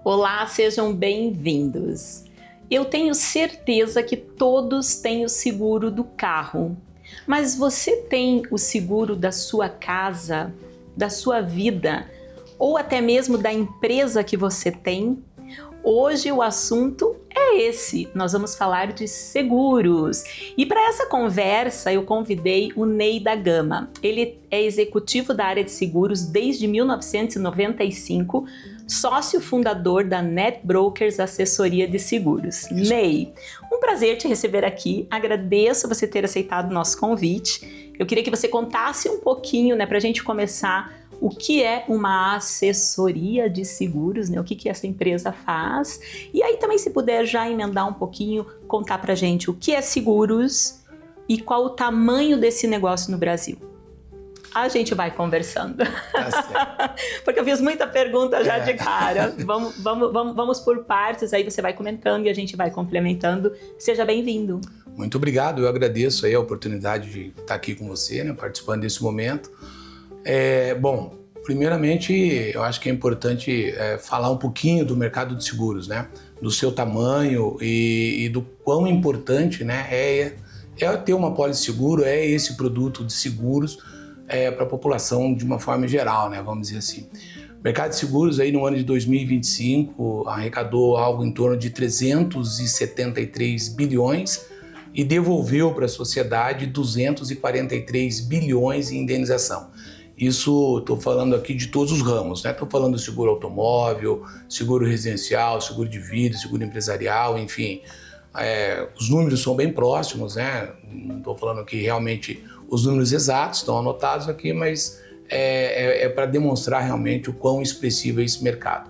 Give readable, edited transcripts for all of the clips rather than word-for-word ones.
Olá, sejam bem-vindos. Eu tenho certeza que todos têm o seguro do carro, mas você tem o seguro da sua casa, da sua vida ou até mesmo da empresa que você tem? Hoje o assunto é esse, nós vamos falar de seguros. E para essa conversa eu convidei o Ney da Gama. Ele é executivo da área de seguros desde 1995, sócio fundador da NetBrokers Assessoria de Seguros. Isso. Ney, um prazer te receber aqui, agradeço você ter aceitado o nosso convite. Eu queria que você contasse um pouquinho, para a gente começar, o que é uma assessoria de seguros, o que essa empresa faz. E aí também, se puder já emendar um pouquinho, contar pra gente o que é seguros e qual o tamanho desse negócio no Brasil. A gente vai conversando. Tá. Porque eu fiz muita pergunta já de cara. Vamos por partes, aí você vai comentando e a gente vai complementando. Seja bem-vindo. Muito obrigado, eu agradeço aí a oportunidade de estar aqui com você, participando desse momento. Bom, primeiramente eu acho que é importante falar um pouquinho do mercado de seguros, do seu tamanho e do quão importante é ter uma pólice seguro, esse produto de seguros para a população de uma forma geral, vamos dizer assim. O mercado de seguros aí no ano de 2025 arrecadou algo em torno de 373 bilhões e devolveu para a sociedade 243 bilhões em indenização. Isso, estou falando aqui de todos os ramos, estou falando do seguro automóvel, seguro residencial, seguro de vida, seguro empresarial, enfim. Os números são bem próximos, não estou falando aqui realmente os números exatos, estão anotados aqui, mas é para demonstrar realmente o quão expressivo é esse mercado.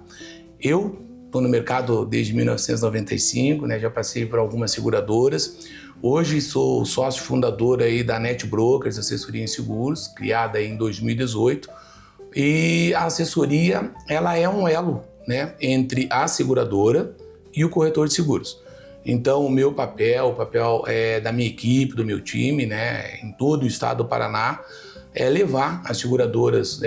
Eu estou no mercado desde 1995, já passei por algumas seguradoras. Hoje sou sócio fundador aí da NetBrokers Assessoria em Seguros, criada aí em 2018. E a assessoria, ela é um elo, entre a seguradora e o corretor de seguros. Então, o meu papel, o papel da minha equipe, do meu time, em todo o estado do Paraná, é levar as seguradoras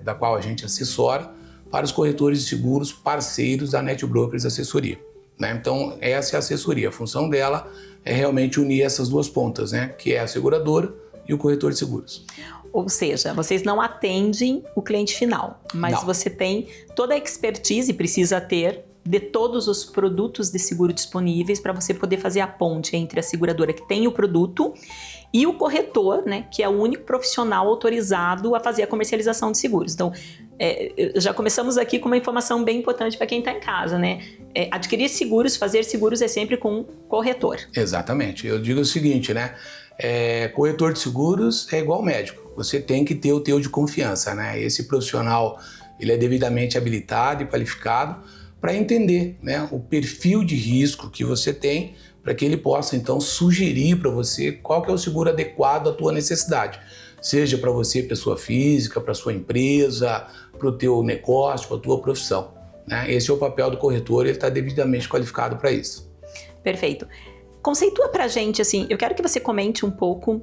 da qual a gente assessora para os corretores de seguros parceiros da NetBrokers Assessoria. Então, essa é a assessoria. A função dela é realmente unir essas duas pontas, que é a seguradora e o corretor de seguros. Ou seja, vocês não atendem o cliente final, mas não. Você tem toda a expertise, precisa ter, de todos os produtos de seguro disponíveis para você poder fazer a ponte entre a seguradora que tem o produto e o corretor, que é o único profissional autorizado a fazer a comercialização de seguros. Então, já começamos aqui com uma informação bem importante para quem está em casa, adquirir seguros, fazer seguros é sempre com um corretor. Exatamente. Eu digo o seguinte, corretor de seguros é igual médico. Você tem que ter o teu de confiança, Esse profissional, ele é devidamente habilitado e qualificado para entender, o perfil de risco que você tem, para que ele possa então sugerir para você qual que é o seguro adequado à tua necessidade. Seja para você, pessoa física, para sua empresa, para o teu negócio, para a tua profissão. Esse é o papel do corretor, ele está devidamente qualificado para isso. Perfeito. Conceitua para a gente, eu quero que você comente um pouco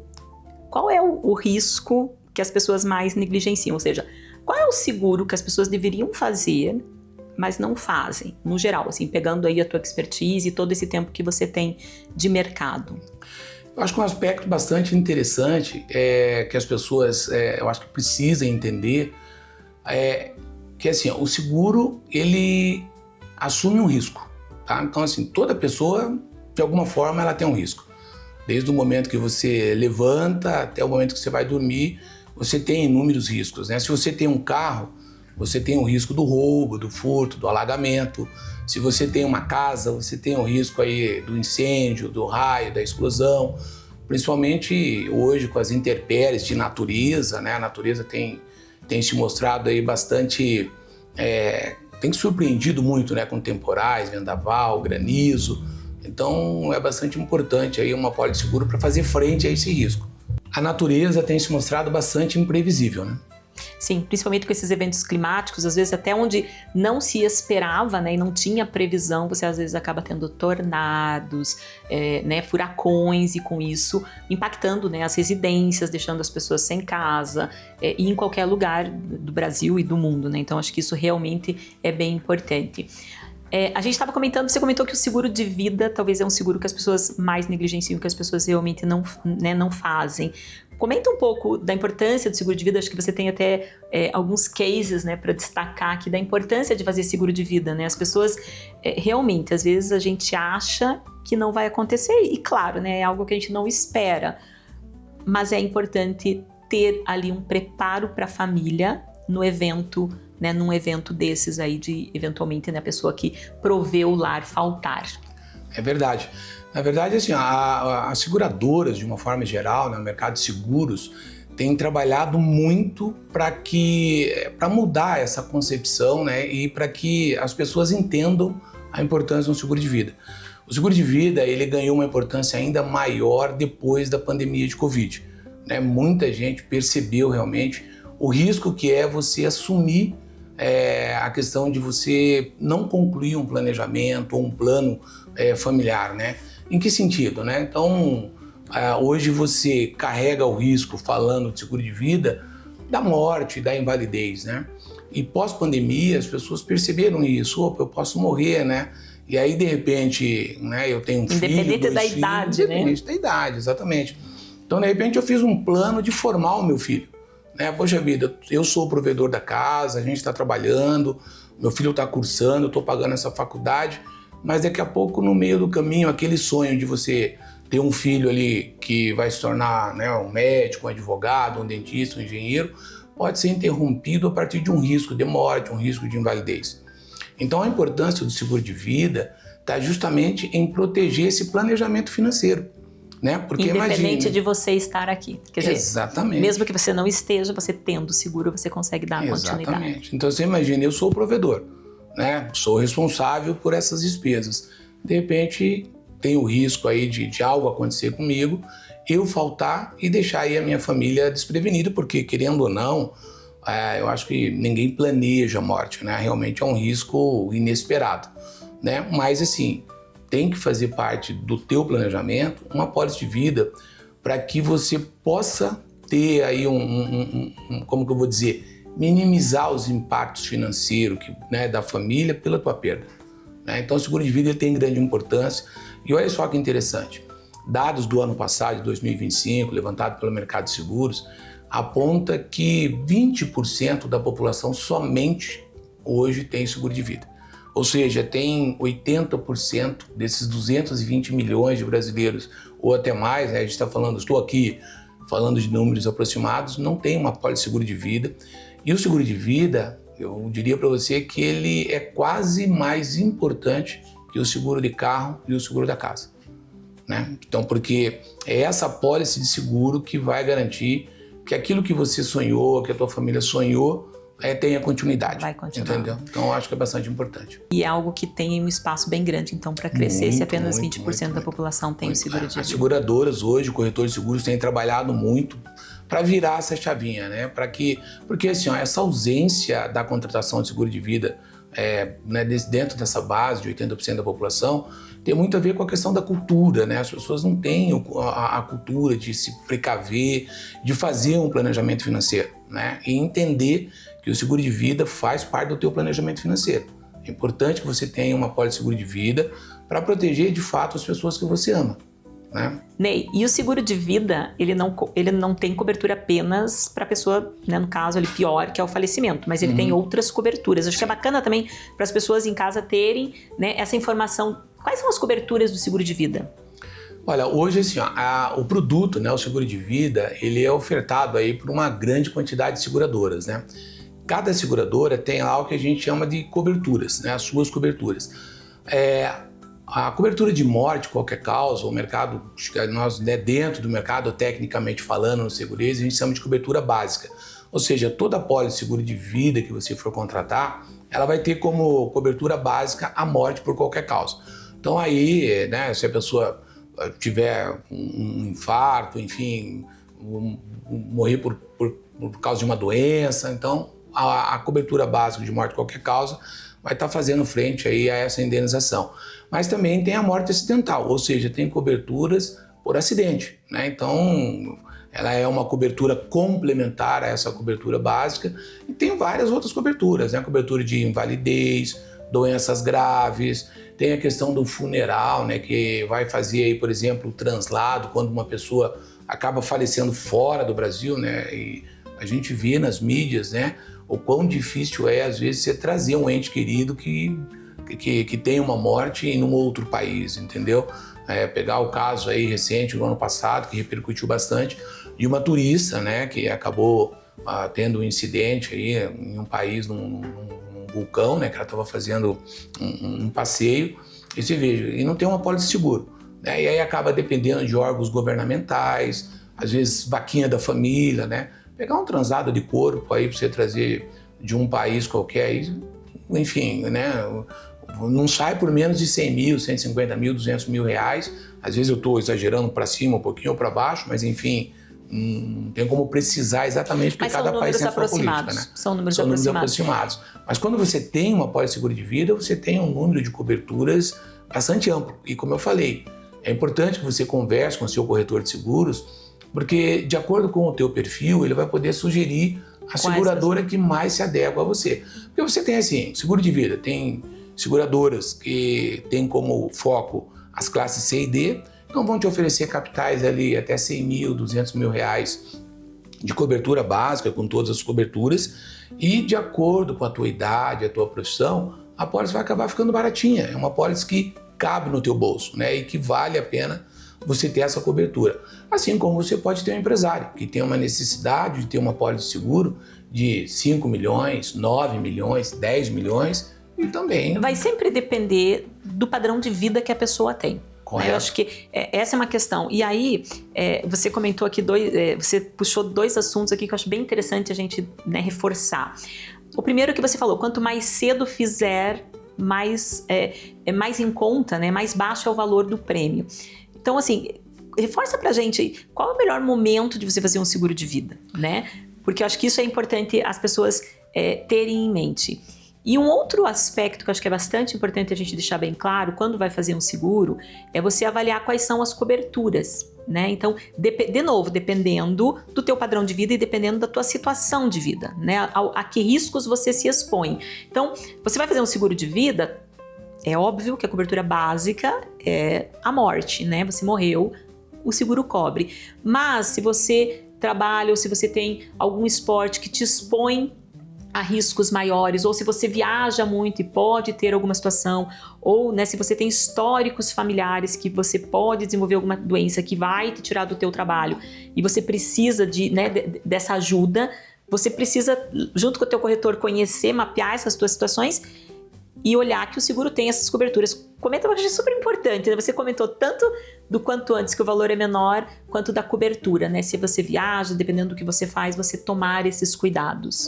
qual é o risco que as pessoas mais negligenciam, ou seja, qual é o seguro que as pessoas deveriam fazer, mas não fazem, no geral, pegando aí a tua expertise e todo esse tempo que você tem de mercado. Eu acho que um aspecto bastante interessante que as pessoas, eu acho que precisam entender que o seguro, ele assume um risco, Então, toda pessoa, de alguma forma, ela tem um risco. Desde o momento que você levanta até o momento que você vai dormir, você tem inúmeros riscos, Se você tem um carro, você tem o risco do roubo, do furto, do alagamento. Se você tem uma casa, você tem o risco aí do incêndio, do raio, da explosão. Principalmente hoje com as intempéries de natureza, A natureza tem se mostrado aí bastante, tem surpreendido muito, com temporais, vendaval, granizo. Então é bastante importante aí uma pólice de seguro para fazer frente a esse risco. A natureza tem se mostrado bastante imprevisível, Sim, principalmente com esses eventos climáticos, às vezes até onde não se esperava, né, e não tinha previsão, você às vezes acaba tendo tornados, né, furacões, e com isso impactando, né, as residências, deixando as pessoas sem casa, e em qualquer lugar do Brasil e do mundo, né? Então acho que isso realmente é bem importante. A gente estava comentando, você comentou que o seguro de vida talvez é um seguro que as pessoas mais negligenciam, que as pessoas realmente não, né, não fazem. Comenta um pouco da importância do seguro de vida. Acho que você tem até alguns cases, né, para destacar aqui da importância de fazer seguro de vida, né? As pessoas realmente, às vezes a gente acha que não vai acontecer, e claro, né, é algo que a gente não espera, mas é importante ter ali um preparo para a família no evento, né, num evento desses aí de, eventualmente, né, a pessoa que provê o lar faltar. É verdade. Na verdade, assim, as seguradoras, de uma forma geral, né, o mercado de seguros, tem trabalhado muito para mudar essa concepção, né, e para que as pessoas entendam a importância do seguro de vida. O seguro de vida, ele ganhou uma importância ainda maior depois da pandemia de Covid, né? Muita gente percebeu realmente o risco que é você assumir a questão de você não concluir um planejamento ou um plano familiar, né? Em que sentido, né? Então, hoje você carrega o risco, falando de seguro de vida, da morte, da invalidez, né? E pós-pandemia, as pessoas perceberam isso. Opa, eu posso morrer, né? E aí, de repente, né, eu tenho um filho, Independente da idade, né? Independente da idade, exatamente. Então, de repente, eu fiz um plano de formar o meu filho. Né? Poxa vida, eu sou o provedor da casa, a gente está trabalhando, meu filho está cursando, eu estou pagando essa faculdade, mas daqui a pouco, no meio do caminho, aquele sonho de você ter um filho ali que vai se tornar, né, um médico, um advogado, um dentista, um engenheiro, pode ser interrompido a partir de um risco de morte, um risco de invalidez. Então, a importância do seguro de vida está justamente em proteger esse planejamento financeiro. Né? Porque independente de você estar aqui. Quer dizer, exatamente. Mesmo que você não esteja, você tendo seguro, você consegue dar continuidade. Exatamente. Então você imagina, eu sou o provedor, né? Sou responsável por essas despesas. De repente, tem o risco aí de algo acontecer comigo, eu faltar e deixar aí a minha família desprevenida, porque querendo ou não, eu acho que ninguém planeja a morte, né? Realmente é um risco inesperado, né? Mas assim, tem que fazer parte do teu planejamento uma apólice de vida para que você possa ter aí como que eu vou dizer, minimizar os impactos financeiros né, da família pela tua perda. Né? Então o seguro de vida ele tem grande importância. E olha só que interessante, dados do ano passado, de 2025, levantado pelo mercado de seguros, aponta que 20% da população somente hoje tem seguro de vida. Ou seja, tem 80% desses 220 milhões de brasileiros, ou até mais, né? A gente está falando, estou aqui falando de números aproximados, não tem uma apólice de seguro de vida. E o seguro de vida, eu diria para você que ele é quase mais importante que o seguro de carro e o seguro da casa. Né? Então, porque é essa apólice de seguro que vai garantir que aquilo que você sonhou, que a tua família sonhou, tenha continuidade. Vai continuar. Entendeu? Então, eu acho que é bastante importante. E é algo que tem um espaço bem grande, então, para crescer, muito, se apenas 20% da população tem o seguro de vida. As seguradoras hoje, o corretor de seguros, têm trabalhado muito para virar essa chavinha, né? Porque assim, essa ausência da contratação de seguro de vida né, dentro dessa base de 80% da população tem muito a ver com a questão da cultura, né? As pessoas não têm a cultura de se precaver, de fazer um planejamento financeiro, né? E entender que o seguro de vida faz parte do teu planejamento financeiro. É importante que você tenha uma apólice de seguro de vida para proteger de fato as pessoas que você ama. Né? Ney, e o seguro de vida, ele não tem cobertura apenas para a pessoa, né, no caso ali pior, que é o falecimento, mas ele tem outras coberturas. Acho que é bacana também para as pessoas em casa terem, né, essa informação. Quais são as coberturas do seguro de vida? Olha, hoje assim, o produto, né, o seguro de vida, ele é ofertado aí por uma grande quantidade de seguradoras, né? Cada seguradora tem lá o que a gente chama de coberturas, né, as suas coberturas. A cobertura de morte, qualquer causa, o mercado, nós, né, dentro do mercado, tecnicamente falando, no segureiro, a gente chama de cobertura básica. Ou seja, toda apólice de seguro de vida que você for contratar, ela vai ter como cobertura básica a morte por qualquer causa. Então aí, né, se a pessoa tiver um infarto, enfim, vou morrer por causa de uma doença. Então, a cobertura básica de morte de qualquer causa vai estar fazendo frente aí a essa indenização. Mas também tem a morte acidental, ou seja, tem coberturas por acidente, né? Então, ela é uma cobertura complementar a essa cobertura básica e tem várias outras coberturas, né? Cobertura de invalidez, doenças graves, tem a questão do funeral, né? Que vai fazer aí, por exemplo, o translado quando uma pessoa acaba falecendo fora do Brasil, né? E a gente vê nas mídias, né? O quão difícil é, às vezes, você trazer um ente querido que tem uma morte em um outro país, entendeu? Pegar o caso aí recente, do ano passado, que repercutiu bastante, de uma turista, né? Que acabou tendo um incidente aí em um país, num vulcão, né? Que ela estava fazendo um passeio, e você veja, e não tem uma pólice de seguro, né? E aí acaba dependendo de órgãos governamentais, às vezes vaquinha da família, né? Pegar um translado de corpo aí para você trazer de um país qualquer, enfim, né? Não sai por menos de 100 mil, 150 mil, 200 mil reais. Às vezes eu estou exagerando para cima um pouquinho ou para baixo, mas enfim, não tem como precisar exatamente porque cada país tem a sua política, né? São números aproximados. Mas quando você tem uma pólice de seguro de vida, você tem um número de coberturas bastante amplo. E como eu falei, é importante que você converse com o seu corretor de seguros, porque de acordo com o teu perfil, ele vai poder sugerir a seguradora que mais se adequa a você. Porque você tem assim, seguro de vida, tem seguradoras que tem como foco as classes C e D, então vão te oferecer capitais ali até 100 mil, 200 mil reais de cobertura básica, com todas as coberturas, e de acordo com a tua idade, a tua profissão, a pólice vai acabar ficando baratinha. É uma pólice que cabe no teu bolso, né? E que vale a pena você ter essa cobertura. Assim como você pode ter um empresário que tem uma necessidade de ter uma pólice de seguro de 5 milhões, 9 milhões, 10 milhões e também... Vai sempre depender do padrão de vida que a pessoa tem. Correto. Eu acho que essa é uma questão. E aí, você comentou aqui você puxou dois assuntos aqui que eu acho bem interessante a gente, né, reforçar. O primeiro que você falou, quanto mais cedo fizer, mais em conta, né, mais baixo é o valor do prêmio. Então, assim, reforça pra gente qual é o melhor momento de você fazer um seguro de vida, né? Porque eu acho que isso é importante as pessoas terem em mente. E um outro aspecto que eu acho que é bastante importante a gente deixar bem claro quando vai fazer um seguro é você avaliar quais são as coberturas, né? Então, de novo, dependendo do teu padrão de vida e dependendo da tua situação de vida, né? A que riscos você se expõe. Então, você vai fazer um seguro de vida, é óbvio que a cobertura básica é a morte, né? Você morreu, o seguro cobre. Mas se você trabalha ou se você tem algum esporte que te expõe a riscos maiores, ou se você viaja muito e pode ter alguma situação, ou, né, se você tem históricos familiares que você pode desenvolver alguma doença que vai te tirar do teu trabalho e você precisa dessa ajuda, você precisa, junto com o teu corretor, conhecer, mapear essas tuas situações e olhar que o seguro tem essas coberturas. Comenta, eu acho super importante, né? Você comentou tanto do quanto antes que o valor é menor, quanto da cobertura, né? Se você viaja, dependendo do que você faz, você tomar esses cuidados.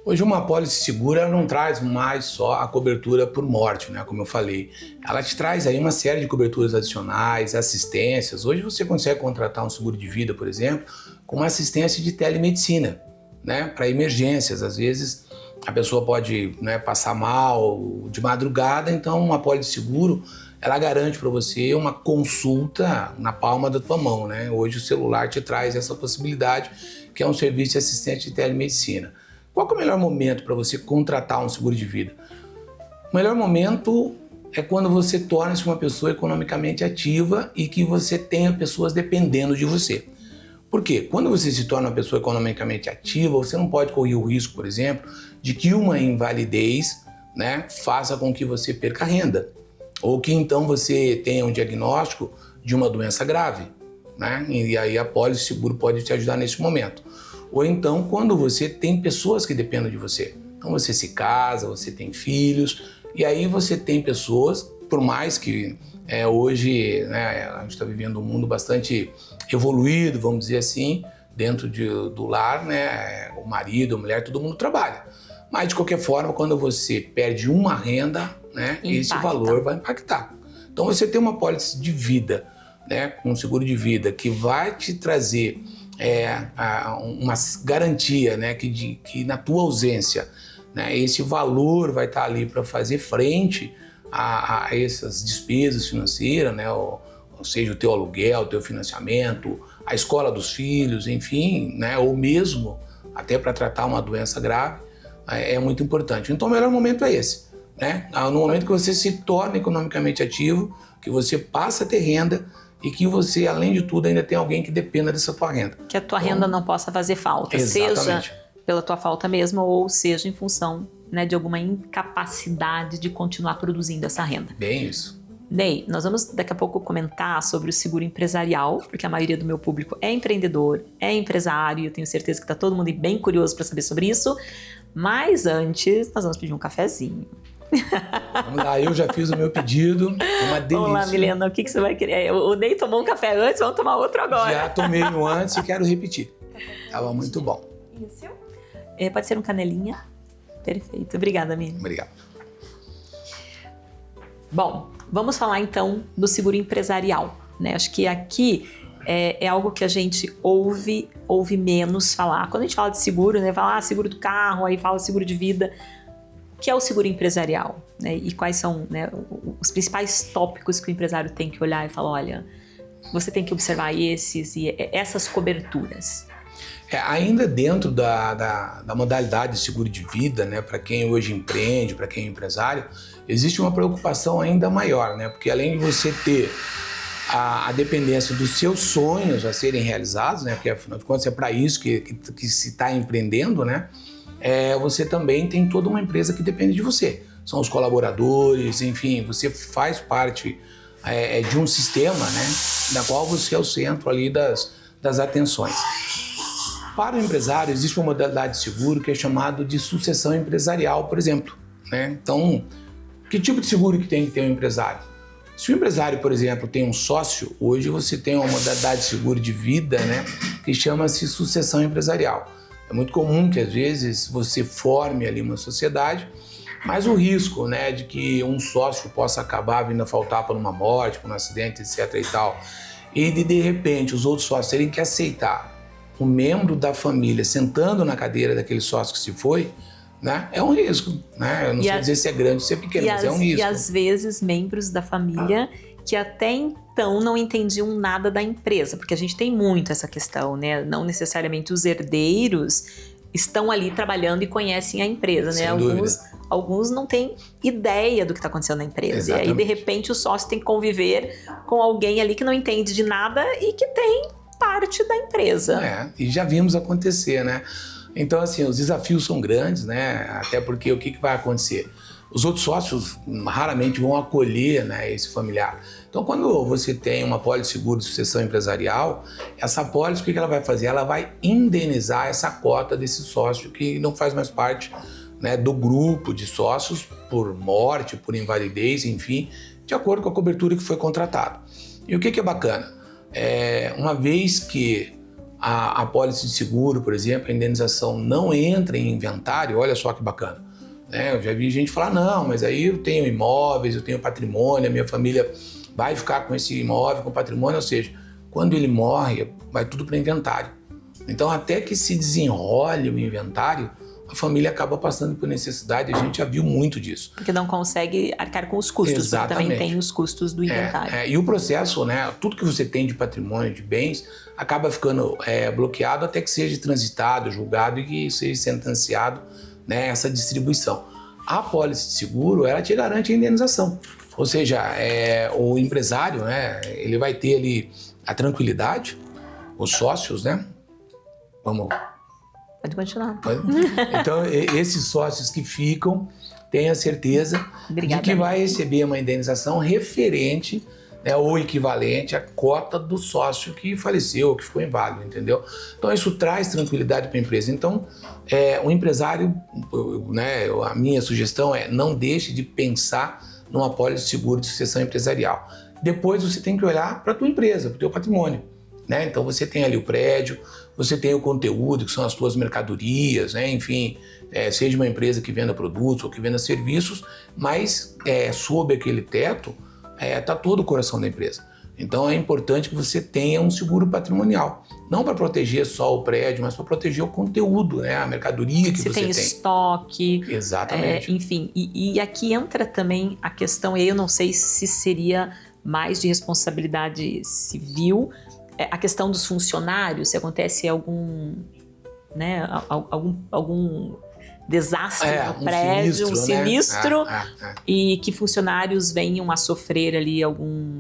Hoje uma pólice segura não traz mais só a cobertura por morte, né? Como eu falei. Ela te traz aí uma série de coberturas adicionais, assistências. Hoje você consegue contratar um seguro de vida, por exemplo, com uma assistência de telemedicina, né? Para emergências, às vezes a pessoa pode, né, passar mal de madrugada, então uma pólice de seguro, ela garante para você uma consulta na palma da tua mão, né? Hoje o celular te traz essa possibilidade, que é um serviço de assistente de telemedicina. Qual que é o melhor momento para você contratar um seguro de vida? O melhor momento é quando você torna-se uma pessoa economicamente ativa e que você tenha pessoas dependendo de você. Por quê? Quando você se torna uma pessoa economicamente ativa, você não pode correr o risco, por exemplo, de que uma invalidez, né, faça com que você perca renda. Ou que então você tenha um diagnóstico de uma doença grave, né? E aí a pólice de seguro pode te ajudar nesse momento. Ou então quando você tem pessoas que dependem de você. Então você se casa, você tem filhos, e aí você tem pessoas, por mais que hoje, né, a gente está vivendo um mundo bastante evoluído, vamos dizer assim, dentro do lar, né, o marido, a mulher, todo mundo trabalha. Mas de qualquer forma, quando você perde uma renda, né, esse valor vai impactar. Então você tem uma pólice de vida, né, com um seguro de vida que vai te trazer uma garantia, né, que na tua ausência, né, esse valor vai estar ali para fazer frente a essas despesas financeiras, né, ou seja, o teu aluguel, o teu financiamento, a escola dos filhos, enfim, né, ou mesmo até para tratar uma doença grave, é muito importante. Então o melhor momento é esse, né? No momento que você se torna economicamente ativo, que você passa a ter renda e que você, além de tudo, ainda tem alguém que dependa dessa tua renda. Que a tua renda não possa fazer falta, exatamente. Seja pela tua falta mesmo ou seja em função, né, de alguma incapacidade de continuar produzindo essa renda. Bem isso. Ney, nós vamos daqui a pouco comentar sobre o seguro empresarial, porque a maioria do meu público é empreendedor, é empresário, e eu tenho certeza que está todo mundo bem curioso para saber sobre isso. Mas antes, nós vamos pedir um cafezinho. Vamos lá, eu já fiz o meu pedido, uma delícia. Vamos lá, Milena, o que você vai querer? O Ney tomou um café antes, vamos tomar outro agora. Já tomei um antes e quero repetir. Tava muito bom. Isso. Pode ser um canelinha? Perfeito. Obrigada, Milena. Obrigado. Bom, vamos falar então do seguro empresarial, né? Acho que aqui é algo que a gente ouve menos falar. Quando a gente fala de seguro, né? Fala seguro do carro, aí fala seguro de vida, que é o seguro empresarial, né? E quais são, né, os principais tópicos que o empresário tem que olhar e falar, olha, você tem que observar esses e essas coberturas. Ainda dentro da modalidade de seguro de vida, né, para quem hoje empreende, para quem é empresário, existe uma preocupação ainda maior, né? Porque além de você ter a dependência dos seus sonhos a serem realizados, né? Porque afinal de contas é para isso que se está empreendendo, né? Você também tem toda uma empresa que depende de você. São os colaboradores, enfim, você faz parte de um sistema, né? Da qual você é o centro ali das atenções. Para o empresário, existe uma modalidade de seguro que é chamado de sucessão empresarial, por exemplo, né? Então, que tipo de seguro que tem que ter um empresário? Se o empresário, por exemplo, tem um sócio, hoje você tem uma modalidade de seguro de vida, né, que chama-se sucessão empresarial. É muito comum que às vezes você forme ali uma sociedade, mas o risco, né, de que um sócio possa acabar vindo a faltar por uma morte, por um acidente, etc. e tal, e de repente os outros sócios terem que aceitar um membro da família sentando na cadeira daquele sócio que se foi, né, é um risco, né? Eu não sei dizer se é grande ou se é pequeno, mas é um risco. E às vezes membros da família que até então não entendiam nada da empresa, porque a gente tem muito essa questão, né? Não necessariamente os herdeiros estão ali trabalhando e conhecem a empresa, né? Alguns não têm ideia do que está acontecendo na empresa. Exatamente. E aí, de repente, o sócio tem que conviver com alguém ali que não entende de nada e que tem parte da empresa. E já vimos acontecer, né? Então, assim, os desafios são grandes, né? Até porque o que vai acontecer? Os outros sócios raramente vão acolher, né, esse familiar. Então, quando você tem uma pólice de seguro de sucessão empresarial, essa pólice, o que ela vai fazer? Ela vai indenizar essa cota desse sócio que não faz mais parte, né, do grupo de sócios por morte, por invalidez, enfim, de acordo com a cobertura que foi contratada. E o que é bacana? Uma vez que a pólice de seguro, por exemplo, a indenização não entra em inventário, olha só que bacana, né? Eu já vi gente falar, não, mas aí eu tenho imóveis, eu tenho patrimônio, a minha família vai ficar com esse imóvel, com patrimônio, ou seja, quando ele morre, vai tudo para inventário. Então, até que se desenrole o inventário, a família acaba passando por necessidade, a gente já viu muito disso. Porque não consegue arcar com os custos, porque também tem os custos do inventário. E o processo, né, tudo que você tem de patrimônio, de bens, acaba ficando bloqueado até que seja transitado, julgado e que seja sentenciado, né, essa distribuição. A pólice de seguro, ela te garante a indenização. Ou seja, o empresário, né, ele vai ter ali a tranquilidade, os sócios, né? Vamos... Pode continuar. Então, esses sócios que ficam têm a certeza de que vai receber uma indenização referente, né, ou equivalente à cota do sócio que faleceu, que ficou inválido, entendeu? Então, isso traz tranquilidade para a empresa. Então, o empresário, né, a minha sugestão é não deixe de pensar numa pólice de seguro de sucessão empresarial. Depois, você tem que olhar para a tua empresa, para o teu patrimônio. Né? Então você tem ali o prédio, você tem o conteúdo, que são as suas mercadorias, né? Enfim, seja uma empresa que venda produtos ou que venda serviços, mas sob aquele teto está todo o coração da empresa. Então é importante que você tenha um seguro patrimonial. Não para proteger só o prédio, mas para proteger o conteúdo, né? A mercadoria que você tem. Você tem estoque. Exatamente. Enfim, e aqui entra também a questão, e eu não sei se seria mais de responsabilidade civil, a questão dos funcionários, se acontece algum desastre no prédio, um sinistro, e que funcionários venham a sofrer ali algum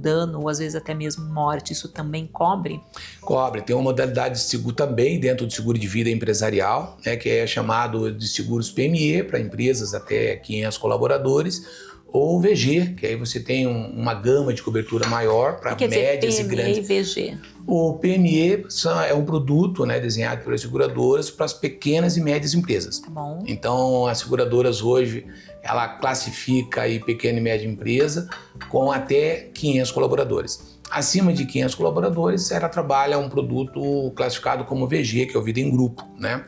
dano, ou às vezes até mesmo morte, isso também cobre? Cobre, tem uma modalidade de seguro também dentro do seguro de vida empresarial, né, que é chamado de seguros PME, para empresas até 500 colaboradores, ou VG, que aí você tem uma gama de cobertura maior para médias e grandes. PME e VG. O PME é um produto, né, desenhado pelas seguradoras para as pequenas e médias empresas. Tá bom. Então, as seguradoras hoje, ela classifica aí pequena e média empresa com até 500 colaboradores. Acima de 500 colaboradores, ela trabalha um produto classificado como VG, que é o Vida em Grupo, né?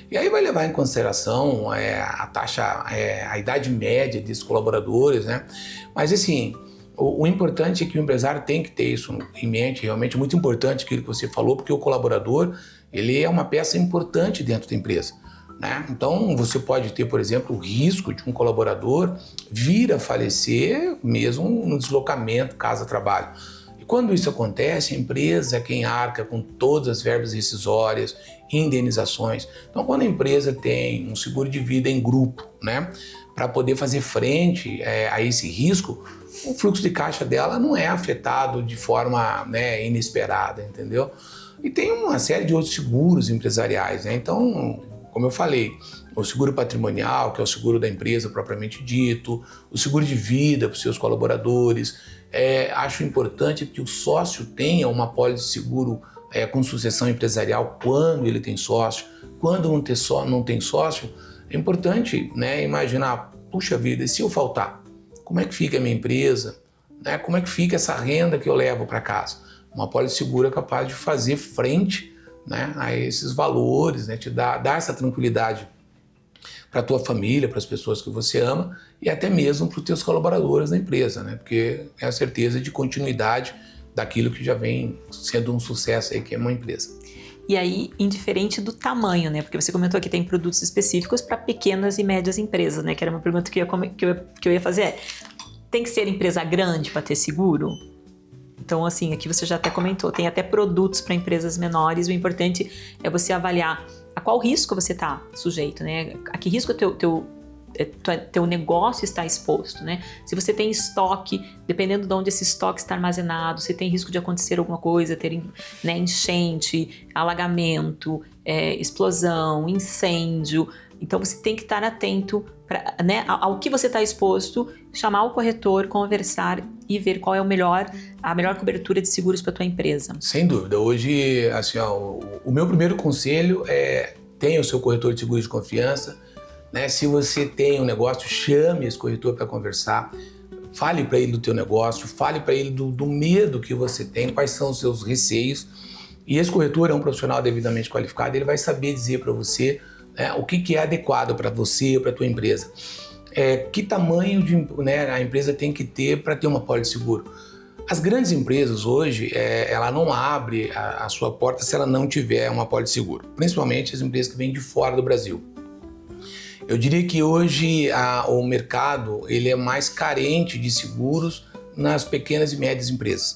E aí vai levar em consideração a taxa, a idade média desses colaboradores, né? Mas assim, o importante é que o empresário tem que ter isso em mente, realmente é muito importante aquilo que você falou, porque o colaborador, ele é uma peça importante dentro da empresa, né? Então, você pode ter, por exemplo, o risco de um colaborador vir a falecer mesmo no deslocamento casa-trabalho. Quando isso acontece, a empresa é quem arca com todas as verbas rescisórias, indenizações. Então, quando a empresa tem um seguro de vida em grupo, né, para poder fazer frente a esse risco, o fluxo de caixa dela não é afetado de forma, né, inesperada, entendeu? E tem uma série de outros seguros empresariais, né? Então, como eu falei, o seguro patrimonial, que é o seguro da empresa propriamente dito, o seguro de vida para os seus colaboradores. Acho importante que o sócio tenha uma pólice de seguro com sucessão empresarial quando ele tem sócio. Quando não tem sócio, é importante, né, imaginar, puxa vida, e se eu faltar? Como é que fica a minha empresa? Né? Como é que fica essa renda que eu levo para casa? Uma pólice de seguro é capaz de fazer frente, né, a esses valores, né, te dar essa tranquilidade para a tua família, para as pessoas que você ama e até mesmo para os teus colaboradores da empresa, né? Porque é a certeza de continuidade daquilo que já vem sendo um sucesso aí, que é uma empresa. E aí, indiferente do tamanho, né? Porque você comentou que tem produtos específicos para pequenas e médias empresas, né? Que era uma pergunta que eu ia fazer. Tem que ser empresa grande para ter seguro? Então, assim, aqui você já até comentou, tem até produtos para empresas menores, o importante é você avaliar a qual risco você está sujeito, né? A que risco teu negócio está exposto, né? Se você tem estoque, dependendo de onde esse estoque está armazenado, se tem risco de acontecer alguma coisa, ter, né, enchente, alagamento, explosão, incêndio. Então você tem que estar atento né, ao que você está exposto, chamar o corretor, conversar e ver qual é a melhor cobertura de seguros para a tua empresa. Sem dúvida. Hoje, assim, o meu primeiro conselho é tenha o seu corretor de seguros de confiança. Né? Se você tem um negócio, chame esse corretor para conversar. Fale para ele do teu negócio, fale para ele do medo que você tem, quais são os seus receios. E esse corretor é um profissional devidamente qualificado, ele vai saber dizer para você o que é adequado para você, para a tua empresa. Que tamanho a empresa tem que ter para ter uma pólice de seguro. As grandes empresas hoje, ela não abre a sua porta se ela não tiver uma pólice de seguro, principalmente as empresas que vêm de fora do Brasil. Eu diria que hoje o mercado ele é mais carente de seguros nas pequenas e médias empresas.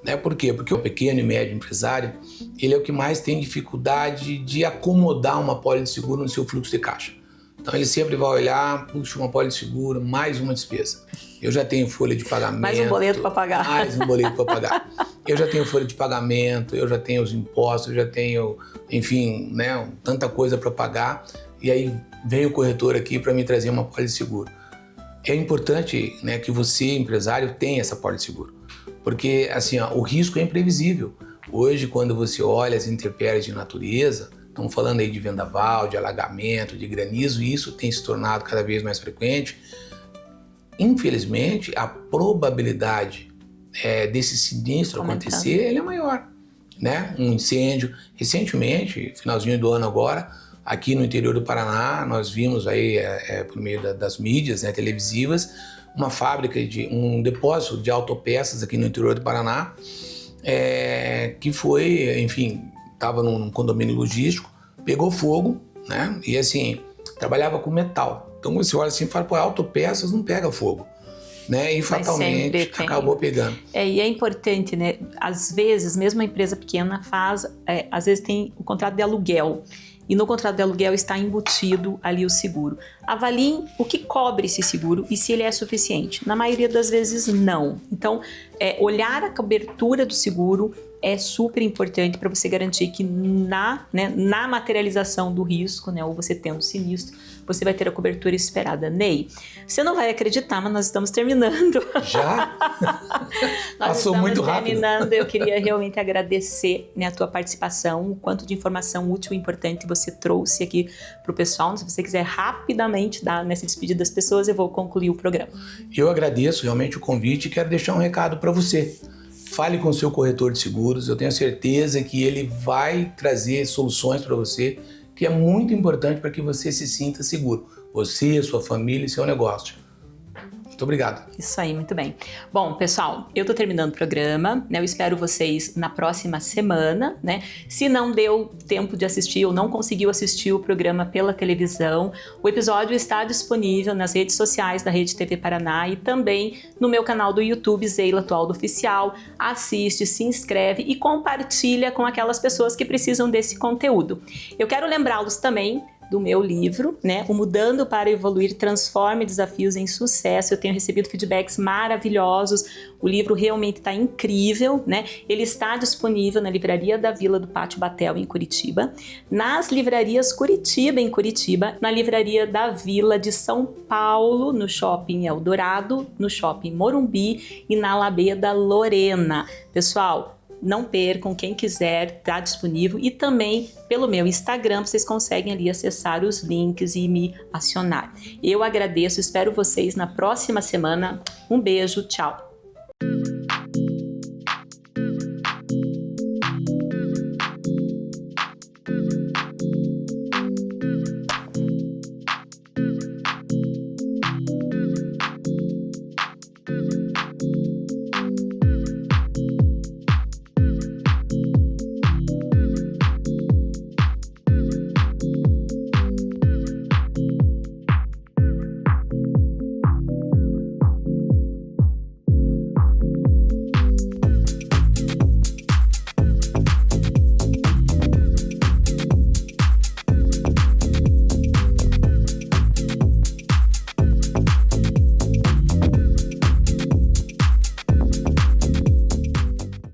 Né? Por quê? Porque o pequeno e médio empresário ele é o que mais tem dificuldade de acomodar uma pólice de seguro no seu fluxo de caixa. Então ele sempre vai olhar, puxa, uma pólice de seguro, mais uma despesa. Eu já tenho folha de pagamento. Mais um boleto para pagar. Mais um boleto para pagar. Eu já tenho folha de pagamento, eu já tenho os impostos, eu já tenho, enfim, né, tanta coisa para pagar. E aí vem o corretor aqui para me trazer uma pólice de seguro. É importante, né, que você, empresário, tenha essa pólice de seguro. Porque assim, o risco é imprevisível. Hoje, quando você olha as intempéries de natureza, estamos falando aí de vendaval, de alagamento, de granizo, e isso tem se tornado cada vez mais frequente. Infelizmente, a probabilidade desse sinistro acontecer ele é maior. Né? Um incêndio. Recentemente, finalzinho do ano agora, aqui no interior do Paraná, nós vimos aí, por meio das mídias, né, televisivas, uma fábrica, um depósito de autopeças aqui no interior do Paraná, que foi, enfim, estava num condomínio logístico, pegou fogo, né, e assim, trabalhava com metal. Então você olha assim e fala, pô, autopeças não pega fogo, né, e fatalmente acabou pegando. E é importante, né, às vezes, mesmo a empresa pequena faz, às vezes tem o contrato de aluguel, e no contrato de aluguel está embutido ali o seguro. Avaliem o que cobre esse seguro e se ele é suficiente. Na maioria das vezes, não. Então, olhar a cobertura do seguro é super importante para você garantir que na materialização do risco, né, ou você tendo sinistro, você vai ter a cobertura esperada. Ney, você não vai acreditar, mas nós estamos terminando. Já? Passou muito rápido. Terminando, eu queria realmente agradecer, né, a tua participação, o quanto de informação útil e importante você trouxe aqui para o pessoal. Se você quiser rapidamente dar nessa despedida das pessoas, eu vou concluir o programa. Eu agradeço realmente o convite e quero deixar um recado para você. Fale com o seu corretor de seguros, eu tenho certeza que ele vai trazer soluções para você, que é muito importante para que você se sinta seguro. Você, sua família e seu negócio. Muito obrigado. Isso aí, muito bem. Bom, pessoal, eu tô terminando o programa, né? Eu espero vocês na próxima semana, né? Se não deu tempo de assistir ou não conseguiu assistir o programa pela televisão, o episódio está disponível nas redes sociais da Rede TV Paraná e também no meu canal do YouTube, Zeila Tualdo Oficial. Assiste, se inscreve e compartilha com aquelas pessoas que precisam desse conteúdo. Eu quero lembrá-los também do meu livro, né? O Mudando para Evoluir, Transforme Desafios em Sucesso. Eu tenho recebido feedbacks maravilhosos. O livro realmente está incrível, né? Ele está disponível na Livraria da Vila do Pátio Batel, em Curitiba, nas livrarias Curitiba, em Curitiba, na Livraria da Vila de São Paulo, no Shopping Eldorado, no Shopping Morumbi e na Alameda Lorena. Pessoal, não percam, quem quiser, está disponível, e também pelo meu Instagram vocês conseguem ali acessar os links e me acionar. Eu agradeço, espero vocês na próxima semana. Um beijo, tchau!